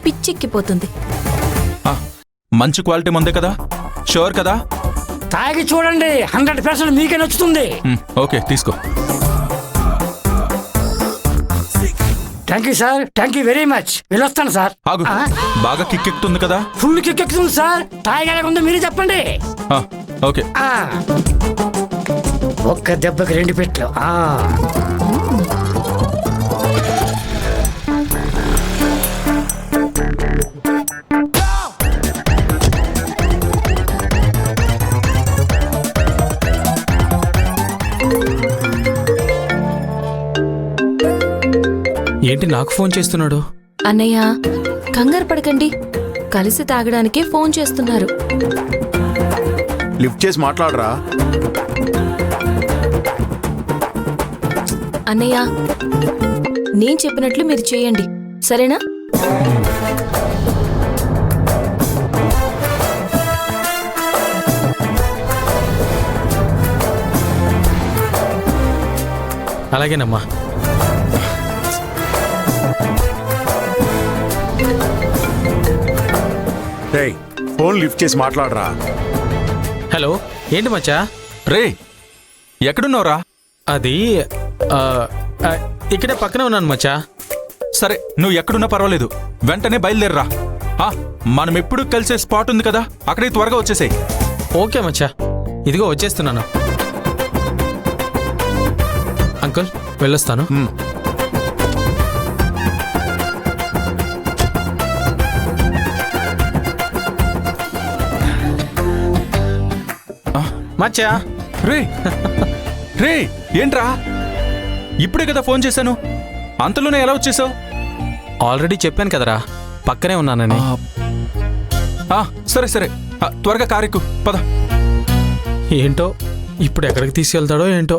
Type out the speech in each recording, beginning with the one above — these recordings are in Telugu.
పిచ్చెక్కిపోతుంది. మంచి క్వాలిటీ మందే కదా? షూర్ కదా? తాగి చూడండి, 100% మీకే నచ్చుతుంది. ఓకే, తీసుకో. Thank you sir, thank you very much. వెళ్ళొస్తాను సార్. ఆగు, బాగా కిక్ ఎక్కుతుంది కదా? ఫుల్ కిక్ ఎక్కుతుంది సార్. తాగేలాగుందో మీరే చెప్పండి. ఓకే. ఒక్క దెబ్బకి 2 పెట్లు. ఏంటి నాకు ఫోన్ చేస్తున్నాడు? అన్నయ్య, కంగారు పడకండి, కలిసి తాగడానికే ఫోన్ చేస్తున్నారు. లిఫ్ట్ చేసి మాట్లాడరా. అన్నయ్య, నేను చెప్పినట్లు మీరు చేయండి, సరేనా? అలాగేనమ్మా. ఫోన్ లిఫ్ట్ చేసి మాట్లాడరా. హలో, ఏంటి మచ్చా? రే, ఎక్కడున్నావురా? అది ఇక్కడే పక్కనే ఉన్నాను మచ్చా. సరే, నువ్వు ఎక్కడున్నా పర్వాలేదు, వెంటనే బయలుదేరరా. మనం ఎప్పుడు కలిసే స్పాట్ ఉంది కదా, అక్కడికి త్వరగా వచ్చేసాయి. ఓకే మచ్చా, ఇదిగో వచ్చేస్తున్నాను. అంకుల్, వెళ్ళొస్తాను. మచ్చా. రే రే, ఏంట్రా? ఇప్పుడే కదా ఫోన్ చేశాను, అంతలోనే ఎలా వచ్చేసావు? ఆల్రెడీ చెప్పాను కదరా, పక్కనే ఉన్నానని. సరే సరే, త్వరగా కారెక్కు, పద. ఏంటో ఇప్పుడు ఎక్కడికి తీసుకెళ్తాడో ఏంటో.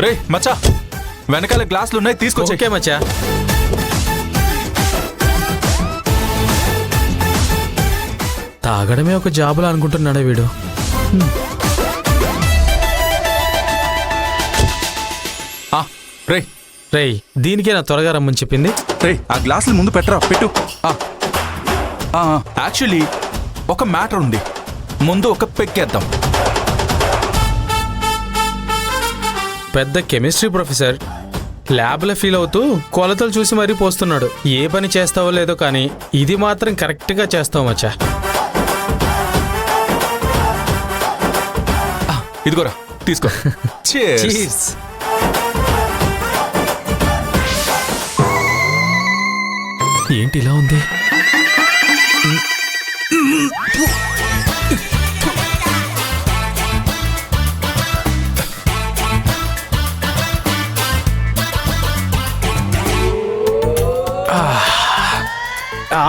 రే మచ్చా, వెనకాల గ్లాసులు ఉన్నాయి, తీసుకొచ్చే. ఓకే మచ్చా. తాగడమే ఒక జాబులా అనుకుంటున్నాడే వీడు. రే రే, దీనికే నా త్వరగా రమ్మని చెప్పింది. రే, ఆ గ్లాసులు ముందు పెట్టరా, పెట్టు. యాక్చువల్లీ ఒక మ్యాటర్ ఉంది, ముందు ఒక పెక్కేద్దాం. పెద్ద కెమిస్ట్రీ ప్రొఫెసర్ ల్యాబ్లో ఫీల్ అవుతూ కొలతలు చూసి మరీ పోస్తున్నాడు. ఏ పని చేస్తావో లేదో కానీ ఇది మాత్రం కరెక్ట్గా చేస్తావు మచ్చా. ఇదిగోరా, తీసుకో. Cheers. ఏంటి ఇలా ఉంది?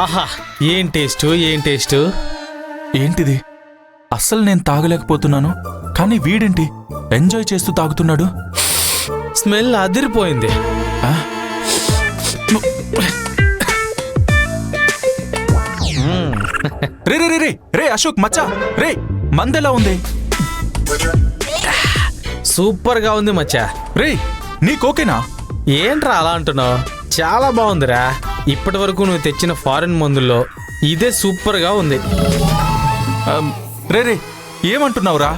ఆహా, ఏం టేస్ట్, ఏం టేస్ట్. ఏంటిది? అస్సలు నేను తాగలేకపోతున్నాను, కానీ వీడేంటి ఎంజాయ్ చేస్తూ తాగుతున్నాడు. స్మెల్ అదిరిపోయింది. రే రే రే రే అశోక్, మచ్చా, రే మందెలా ఉంది? సూపర్ గా ఉంది మచ్చా. రే, నీకోకేనా? ఏంట్రా అలా అంటున్నావు? చాలా బాగుందిరా. ఇప్పటి వరకు నువ్వు తెచ్చిన ఫారెన్ మందుల్లో ఇదే సూపర్ గా ఉంది. రే రే, ఏమంటున్నావురా?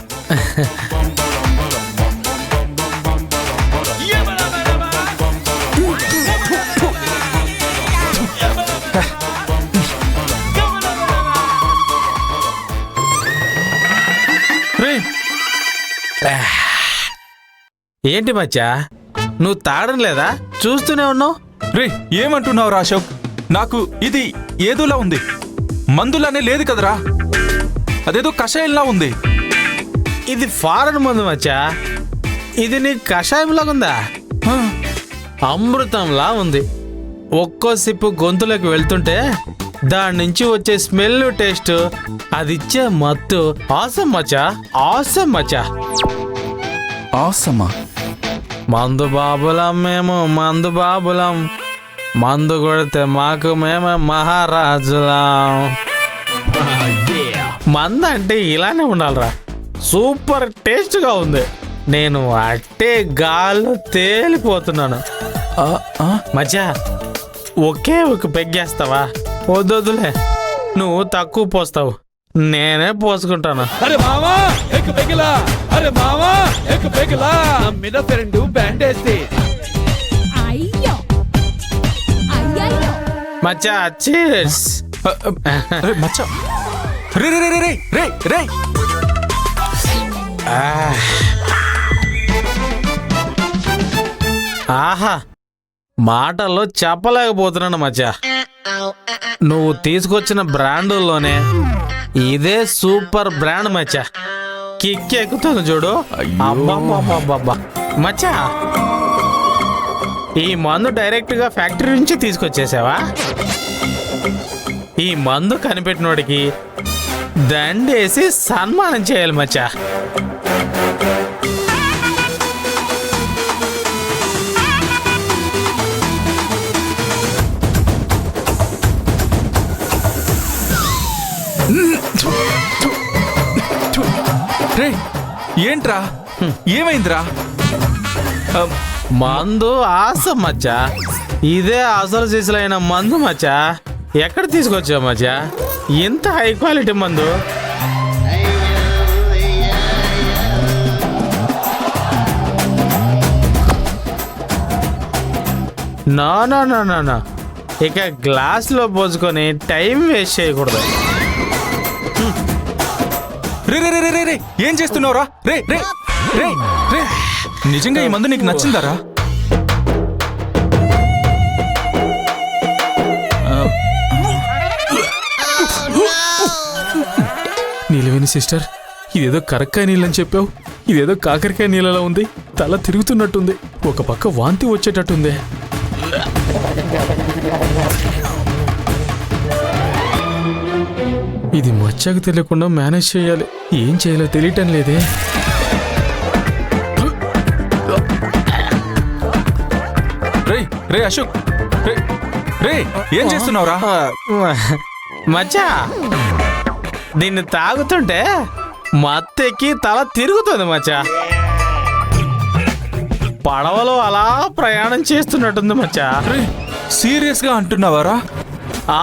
ఏంటి మచ్చా, నువ్వు తాగడం లేదా? చూస్తూనే ఉన్నావు. రే, ఏమంటున్నావురా అశోక్? నాకు ఇది ఏదోలా ఉంది, మందులానే లేదు కదరా, అదేదో కషాయంలా ఉంది. ఇది ఫారెన్ మందు మచ్చా, ఇది నీకు కషాయంలాగా ఉందా? అమృతంలా ఉంది. ఒక్కో సిప్పు గొంతులోకి వెళ్తుంటే దాని నుంచి వచ్చే స్మెల్, టేస్ట్, అది ఇచ్చే మత్తు ఆసం మచ్చా, ఆసం మచ్చా. ఆసమా? మందు బాబులం మేము మందు బాబులం, మందు కొడితే మాకు మేము మహారాజులం. మందు అంటే ఇలానే ఉండాలిరా, సూపర్ టేస్ట్గా ఉంది. నేను అట్టే గాల్లో తేలిపోతున్నాను. మచ్చా ఒకే ఒక పెగ్గేస్తావా? వద్దులే, నువ్వు తక్కువ పోస్తావు, నేనే పోసుకుంటాను. అరే మామా ఎక్ పెగిలా, అరే మామా ఎక్ పెగిలా, మీద ఫ్రెండ్ బ్యాండేస్తే. అయ్యో అయ్యయ్యో మచ్చా చీర్స్. మచ్చా రే రే రే రే రే రే ఆహా, మాటల్లో చెప్పలేకపోతున్నాను మచ్చా. నువ్వు తీసుకొచ్చిన బ్రాండుల్లోనే ఇదే సూపర్ బ్రాండ్ మచ్చా. కిక్ ఎక్కుతుంది చూడు. అబ్బబ్బబ్బబ్బబ్బా. మచ్చా, ఈ మందు డైరెక్ట్ గా ఫ్యాక్టరీ నుంచి తీసుకొచ్చేసావా? ఈ మందు కనిపెట్టినోడికి దండేసి సన్మానం చేయాలి మచ్చా. రే ఏంట్రా, ఏమైందిరా? మందు ఆస మచ్చా, ఇదే అసలు సిసలైన మందు మచ్చా. ఎక్కడ తీసుకొచ్చావు మచ్చా ఇంత హై క్వాలిటీ మందు? No no no no no, ఇక గ్లాస్లో పోసుకొని టైం వేస్ట్ చేయకూడదు. రే రే రే రే రే ఏం చేస్తున్నావురా? రే రే రే రే నిజంగా ఈ మందు నీకు నచ్చిందారా? నీలవేణి సిస్టర్, ఇదేదో కరక్కాయ నీళ్ళని చెప్పావు, ఇదేదో కాకరకాయ నీళ్ళలా ఉంది. తల తిరుగుతున్నట్టుంది, ఒక పక్క వాంతి వచ్చేటట్టుంది. ఇది మచ్చాకు తెలియకుండా మేనేజ్ చేయాలి. ఏం చేయాలో తెలియటం లేదే. రే రే అశోక్, రే రే ఏం చేస్తున్నావురా? మచ్చా, దీన్ని తాగుతుంటే మత్తెక్కి తల తిరుగుతుంది మచ్చా. పడవలో అలా ప్రయాణం చేస్తున్నట్టుంది మచ్చా. సీరియస్ గా అంటున్నావారా?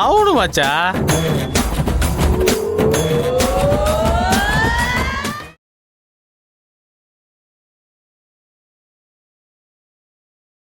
అవును మచ్చా.